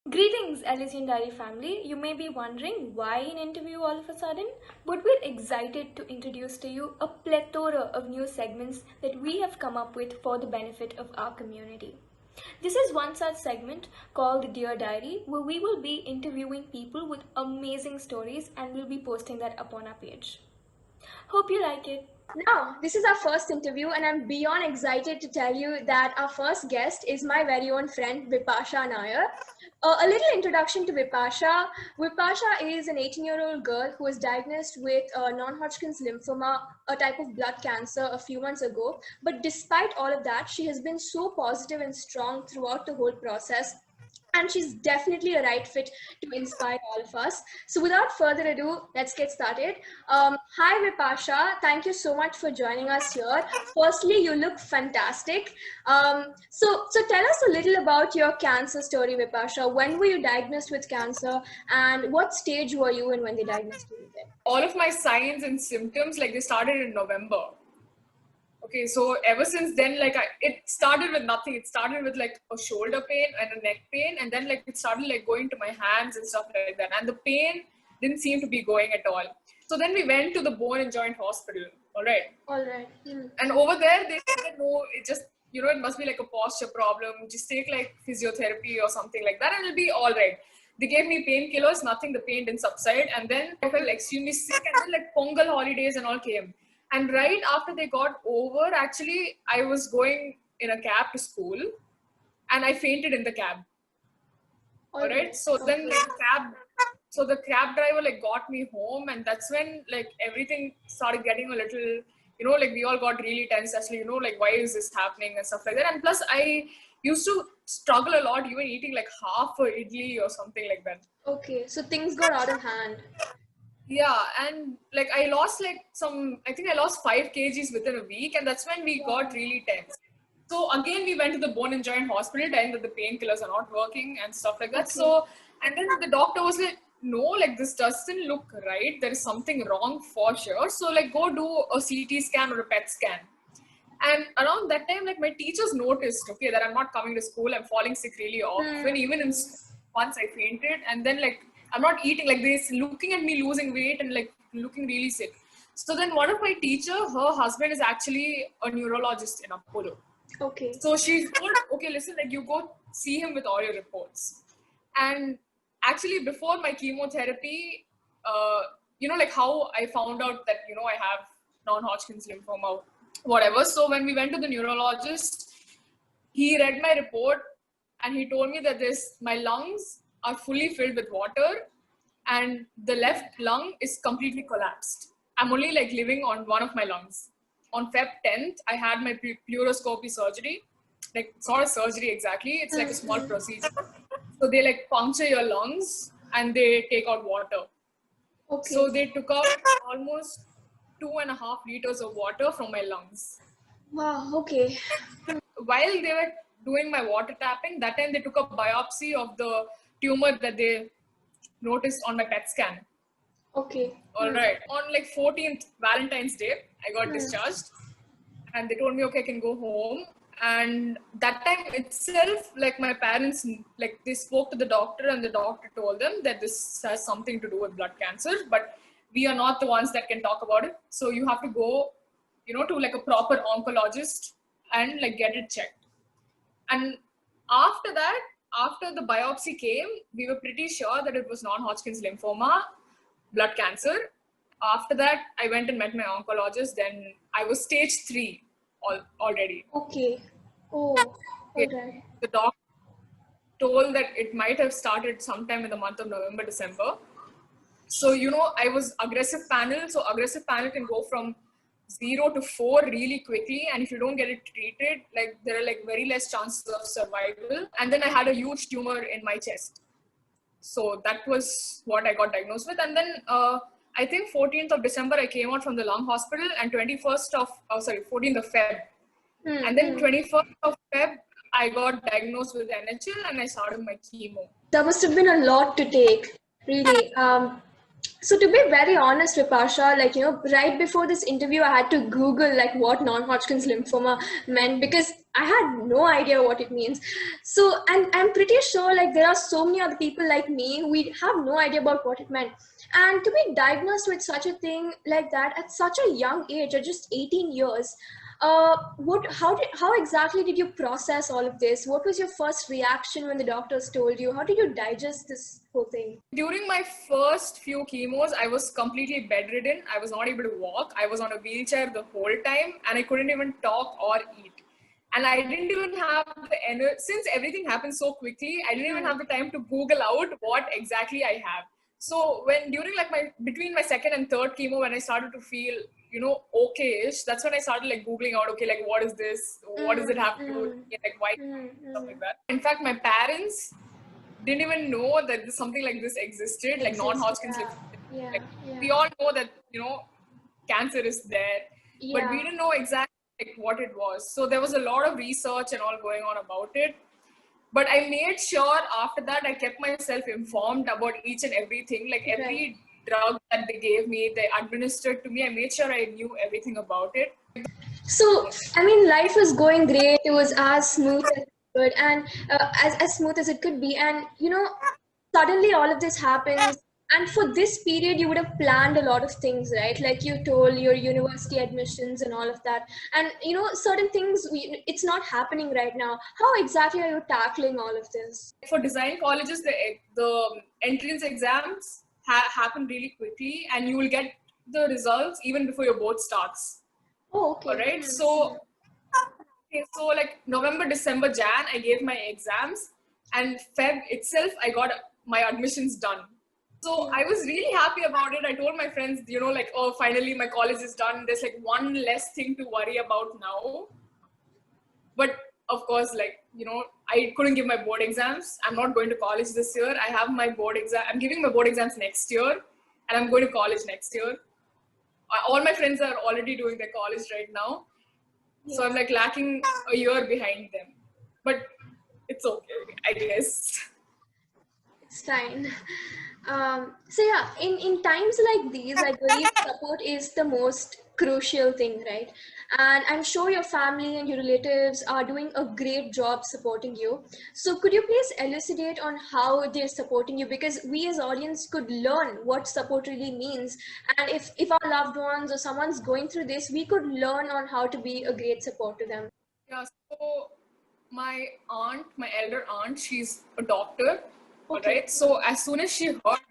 Greetings, Legendary family. You may be wondering why an interview all of a sudden, but we're excited to introduce to you a plethora of new segments that we have come up with for the benefit of our community. This is one such segment called Dear Diary, where we will be interviewing people with amazing stories and we'll be posting that up on our page. Hope you like it. Now, this is our first interview, and I'm beyond excited to tell you that our first guest is my very own friend, Vipasha Nair. A little introduction to Vipasha. Vipasha is an 18-year-old girl who was diagnosed with non-Hodgkin's lymphoma, a type of blood cancer, a few months ago. But despite all of that, she has been so positive and strong throughout the whole process. And she's definitely a right fit to inspire all of us. So without further ado, let's get started. Hi Vipasha, thank you so much for joining us here. Firstly, you look fantastic. So tell us a little about your cancer story, Vipasha. When were you diagnosed with cancer, and what stage were you in when they diagnosed you with it? All of my signs and symptoms, like, they started in November. Okay, so ever since then, like, it started with nothing. It started with like a shoulder pain and a neck pain, and then like it started like going to my hands and stuff like that. And the pain didn't seem to be going at all. So then we went to the Bone and Joint Hospital. All right. All right. And over there, they said, no, it just, it must be like a posture problem. Just take like physiotherapy or something like that, and it'll be all right. They gave me painkillers, nothing, the pain didn't subside. And then I felt extremely sick, and then like Pongal holidays and all came. And right after they got over, actually, I was going in a cab to school and I fainted in the cab. All right. So then the cab driver like got me home, and that's when like everything started getting a little, like we all got really tense, actually, like why is this happening and stuff like that. And plus I used to struggle a lot, even eating like half a idli or something like that. Okay, so things got out of hand. Yeah, and like I lost I think I lost 5 kgs within a week, and that's when we got really tense. So again, we went to the Bone and Joint Hospital, telling that the painkillers are not working and stuff like that. Okay. So, and then the doctor was like, no, like this doesn't look right. There is something wrong for sure. So like go do a CT scan or a PET scan. And around that time, like my teachers noticed, okay, that I'm not coming to school. I'm falling sick really often. Even in once I fainted, and then like I'm not eating, like this, looking at me losing weight and like looking really sick. So then one of my teacher, her husband is actually a neurologist in Apollo. Okay. So she told, okay, listen, like you go see him with all your reports. And actually before my chemotherapy, like how I found out that, I have non-Hodgkin's lymphoma, whatever. So when we went to the neurologist, he read my report and he told me that my lungs are fully filled with water and the left lung is completely collapsed. I'm only like living on one of my lungs. On Feb 10th, I had my pleuroscopy surgery. Like, it's not a surgery exactly, it's like a small procedure. So they like puncture your lungs and they take out water. Okay. So they took out almost 2.5 liters of water from my lungs. Wow, okay. While they were doing my water tapping, that time they took a biopsy of the tumor that they noticed on my PET scan. Okay. All right. On like 14th Valentine's Day, I got discharged, and they told me, okay, I can go home. And that time itself, like my parents, like they spoke to the doctor, and the doctor told them that this has something to do with blood cancer, but we are not the ones that can talk about it. So you have to go, to like a proper oncologist and like get it checked. And after that, after the biopsy came, we were pretty sure that it was non-Hodgkin's lymphoma, blood cancer. After that, I went and met my oncologist. Then I was stage 3 already. Okay. Oh, okay. The doctor told that it might have started sometime in the month of November, December. So, I was aggressive panel. So aggressive panel can go from 0 to 4 really quickly, and if you don't get it treated, like there are like very less chances of survival. And then I had a huge tumor in my chest. So that was what I got diagnosed with. And then I think 14th of December I came out from the lung hospital, and 14th of Feb. And then 21st of Feb I got diagnosed with NHL and I started my chemo. That must have been a lot to take, really. So to be very honest, Vipasha, like, right before this interview, I had to Google like what non-Hodgkin's lymphoma meant because I had no idea what it means. So, and I'm pretty sure like there are so many other people like me who we have no idea about what it meant. And to be diagnosed with such a thing like that at such a young age, at just 18 years, how exactly did you process all of this? What was your first reaction when the doctors told you? How did you digest this whole thing? During my first few chemos, I was completely bedridden. I was not able to walk. I was on a wheelchair the whole time and I couldn't even talk or eat. And I didn't even have the energy, since everything happened so quickly, I didn't even have the time to Google out what exactly I have. So when during like between my second and third chemo, when I started to feel, okay-ish, that's when I started like Googling out, okay, like what is this? What does it have to do with me? Like why? Stuff like that. In fact, my parents didn't even know that something like this existed, like non-Hodgkin's lymphoma. Yeah, Like yeah, we all know that cancer is there, but we yeah, didn't know exactly like what it was. So there was a lot of research and all going on about it. But I made sure after that I kept myself informed about each and everything, like right. every drug that they gave me, they administered to me. I made sure I knew everything about it. So, I mean, life was going great. It was as smooth as it could, and as smooth as it could be. And suddenly all of this happens. And for this period, you would have planned a lot of things, right? Like you told your university admissions and all of that. And certain things, it's not happening right now. How exactly are you tackling all of this? For design colleges, the entrance exams happen really quickly, and you will get the results even before your board starts. Oh, All okay. right. So like November, December, Jan, I gave my exams, and Feb itself, I got my admissions done. So I was really happy about it. I told my friends, like, oh, finally my college is done. There's like one less thing to worry about now. But of course, like, I couldn't give my board exams. I'm not going to college this year. I have my board exam. I'm giving my board exams next year, and I'm going to college next year. All my friends are already doing their college right now. So I'm like lacking a year behind them. But it's okay, I guess. It's fine. So yeah, in times like these, I believe support is the most crucial thing, right? And I'm sure your family and your relatives are doing a great job supporting you. So could you please elucidate on how they're supporting you? Because we as audience could learn what support really means. And if our loved ones or someone's going through this, we could learn on how to be a great support to them. Yeah, so my aunt, my elder aunt, she's a doctor. All Okay. right. So as soon as she heard,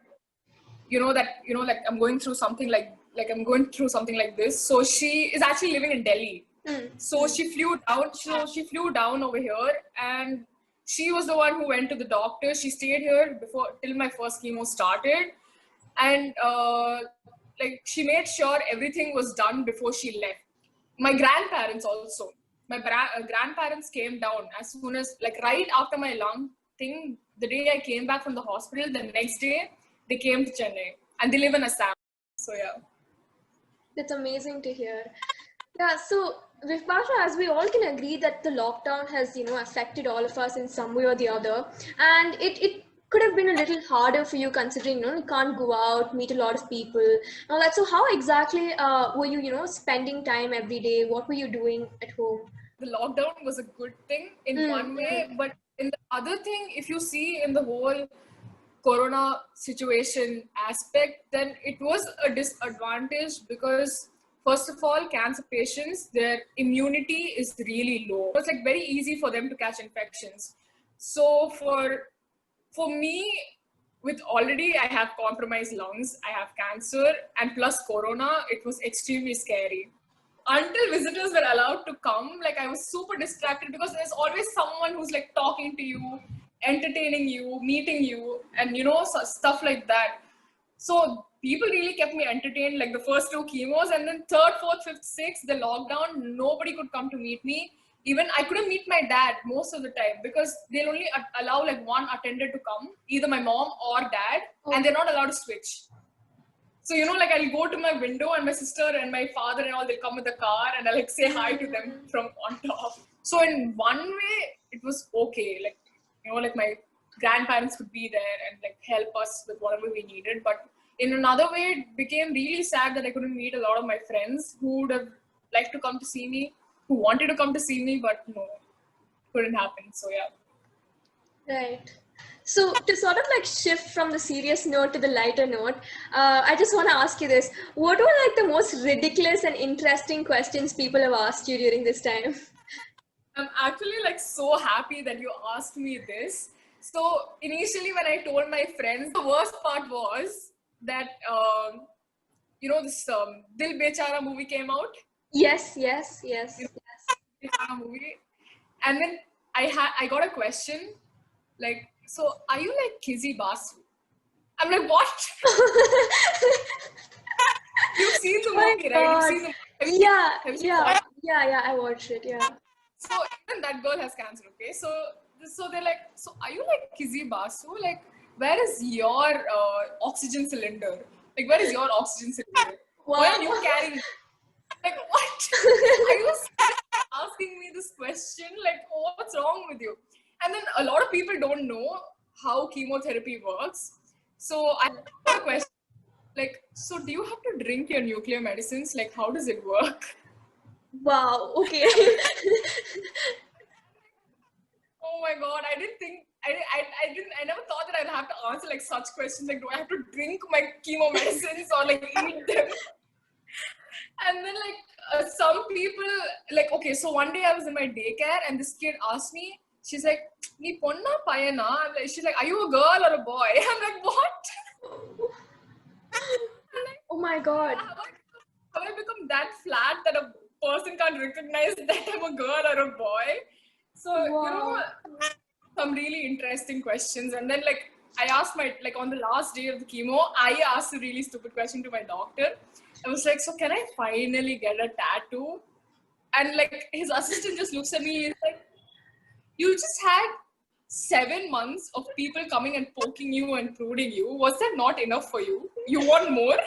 like I'm going through something like I'm going through something like this. So she is actually living in Delhi. Mm. So she flew down. So she flew down over here, and she was the one who went to the doctor. She stayed here before till my first chemo started, and like she made sure everything was done before she left. My grandparents also. My grandparents came down as soon as, like, right after my lung thing. The day I came back from the hospital, the next day they came to Chennai, and they live in Assam. So yeah. That's amazing to hear. Yeah, so Vipasha, as we all can agree that the lockdown has, affected all of us in some way or the other, and it could have been a little harder for you considering, you can't go out, meet a lot of people, and all that. So how exactly were you, spending time every day? What were you doing at home? The lockdown was a good thing in Mm, one way, mm, but in the other thing, if you see in the whole corona situation aspect, then it was a disadvantage because first of all, cancer patients, their immunity is really low. It was like very easy for them to catch infections. So for me, with already I have compromised lungs, I have cancer, and plus corona, it was extremely scary. Until visitors were allowed to come, like I was super distracted because there's always someone who's like talking to you, entertaining you, meeting you, and stuff like that. So people really kept me entertained, like the first two chemos, and then third, fourth, fifth, sixth, the lockdown, nobody could come to meet me. Even I couldn't meet my dad most of the time because they'll only allow like one attendant to come, either my mom or dad, and they're not allowed to switch. So, like I'll go to my window and my sister and my father and all, they'll come with the car and I'll like say hi to them from on top. So in one way, it was okay. Like, like my grandparents would be there and like help us with whatever we needed. But in another way, it became really sad that I couldn't meet a lot of my friends who would have liked to come to see me, who wanted to come to see me, but no, couldn't happen. So yeah. Right. So to sort of like shift from the serious note to the lighter note, I just want to ask you this. What were like the most ridiculous and interesting questions people have asked you during this time? I'm actually like so happy that you asked me this. So initially when I told my friends, the worst part was that, this Dil Bechara movie came out. Yes. Bechara movie. And then I got a question like, so are you like Kizzy Basu? I'm like, what? You've seen the My movie, right? You've God. seen the movie. Have you watched? Yeah, I watched it, yeah. So even that girl has cancer, okay? So they're like, so are you like Kizzy Basu? Like, where is your oxygen cylinder? Like, where is your oxygen cylinder? Why are you Wow. carrying? Like, what? Are you asking me this question? Like, oh, what's wrong with you? And then a lot of people don't know how chemotherapy works. So I got a question like, so do you have to drink your nuclear medicines? Like, how does it work? Wow, okay. Oh my god, I didn't think I never thought that I'd have to answer like such questions. Like, do I have to drink my chemo medicines or like eat them? And then like some people like, okay, so one day I was in my daycare and this kid asked me, she's like, "Nee ponna payana?" She's like, "Are you a girl or a boy?" I'm like, what? Like, Oh my God. have I become that flat that a person can't recognize that I'm a girl or a boy? So, Wow. some really interesting questions. And then like I asked on the last day of the chemo, I asked a really stupid question to my doctor. I was like, so can I finally get a tattoo? And like his assistant just looks at me, he's like, you just had 7 months of people coming and poking you and prodding you. Was that not enough for you? You want more?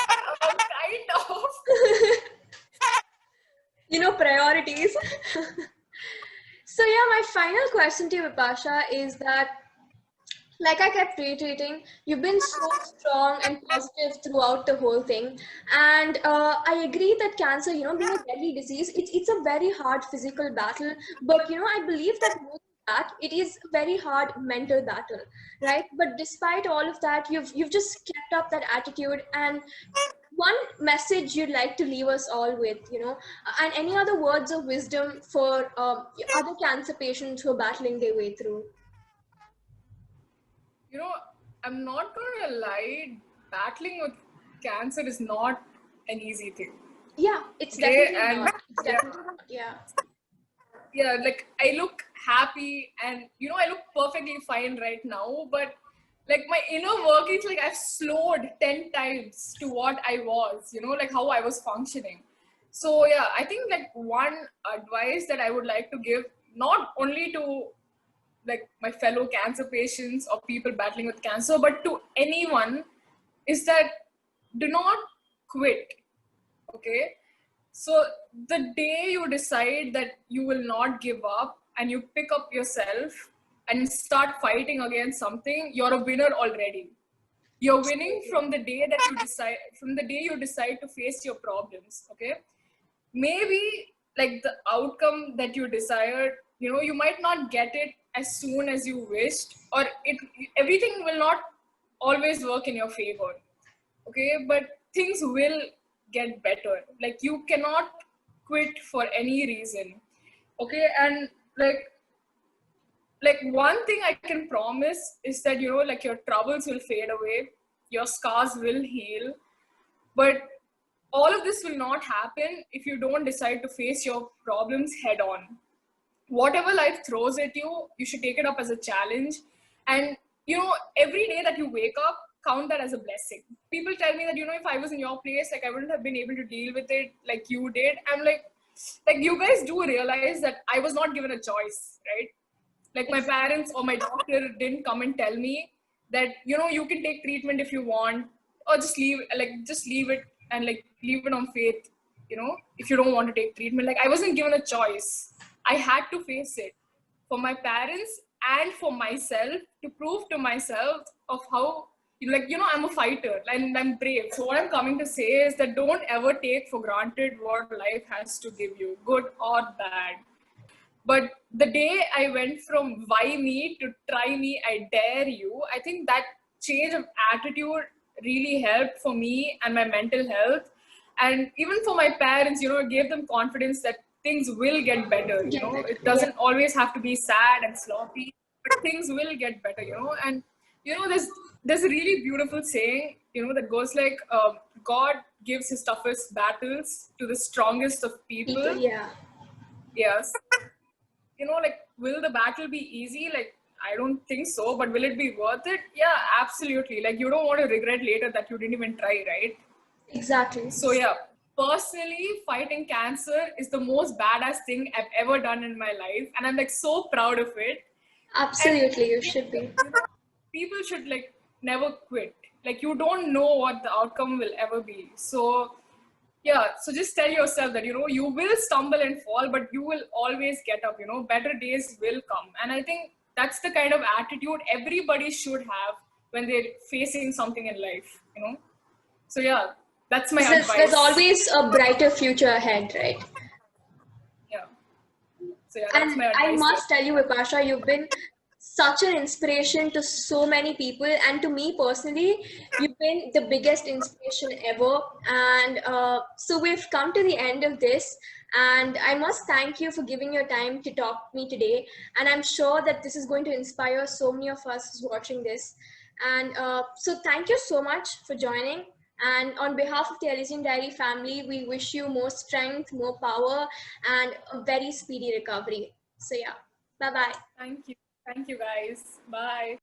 Kind of. Priorities. So yeah, my final question to you, Vipasha, is that, like I kept reiterating, you've been so strong and positive throughout the whole thing. And I agree that cancer, being a deadly disease, it's a very hard physical battle. But, I believe that more than that, it is a very hard mental battle, right? But despite all of that, you've just kept up that attitude. And one message you'd like to leave us all with, and any other words of wisdom for other cancer patients who are battling their way through? I'm not gonna lie, battling with cancer is not an easy thing. Yeah, it's Okay, definitely and not. It's definitely not. Yeah. yeah, like I look happy and I look perfectly fine right now, but like my inner workings, like I've slowed 10 times to what I was, like how I was functioning. So yeah, I think like one advice that I would like to give, not only to like my fellow cancer patients or people battling with cancer, but to anyone, is that do not quit. Okay, so the day you decide that you will not give up and you pick up yourself and start fighting against something, you're a winner already. You're winning from the day that you decide to face your problems. Okay, maybe like the outcome that you desired, you might not get it as soon as you wished, or everything will not always work in your favor. Okay, but things will get better. Like you cannot quit for any reason. Okay, and like one thing I can promise is that like your troubles will fade away, your scars will heal, but all of this will not happen if you don't decide to face your problems head on. Whatever life throws at you, you should take it up as a challenge. And every day that you wake up, count that as a blessing. People tell me that if I was in your place, like I wouldn't have been able to deal with it like you did. I'm like you guys do realize that I was not given a choice, right? Like my parents or my doctor didn't come and tell me that you can take treatment if you want, or just leave it and like leave it on faith. If you don't want to take treatment, like I wasn't given a choice. I had to face it for my parents and for myself, to prove to myself of how I'm a fighter and I'm brave. So what I'm coming to say is that don't ever take for granted what life has to give you, good or bad. But the day I went from why me to try me, I dare you, I think that change of attitude really helped for me and my mental health. And even for my parents, it gave them confidence that things will get better, Get better. it Yeah. doesn't always have to be sad and sloppy, but things will get better, And, there's a really beautiful saying, that goes like, God gives his toughest battles to the strongest of People, people. yeah. Yes, like, will the battle be easy? Like, I don't think so, but will it be worth it? Yeah, absolutely. Like, you don't want to regret later that you didn't even try, right? Exactly. So, yeah, personally, fighting cancer is the most badass thing I've ever done in my life. And I'm like so proud of it. And Absolutely, you should be. people should like never quit. Like, you don't know what the outcome will ever be. So, yeah, so just tell yourself that you will stumble and fall, but you will always get up. Better days will come. And I think that's the kind of attitude everybody should have when they're facing something in life. So yeah, that's my There's advice. always a brighter future ahead, right? Yeah, so yeah, that's And my I advice there. must tell you, Vipasha, you've been such an inspiration to so many people. And to me personally, you've been the biggest inspiration ever. And so we've come to the end of this. And I must thank you for giving your time to talk to me today. And I'm sure that this is going to inspire so many of us who's watching this. And so thank you so much for joining. And on behalf of the Elysian Diary family, we wish you more strength, more power, and a very speedy recovery. So yeah, bye-bye. Thank you guys. Bye.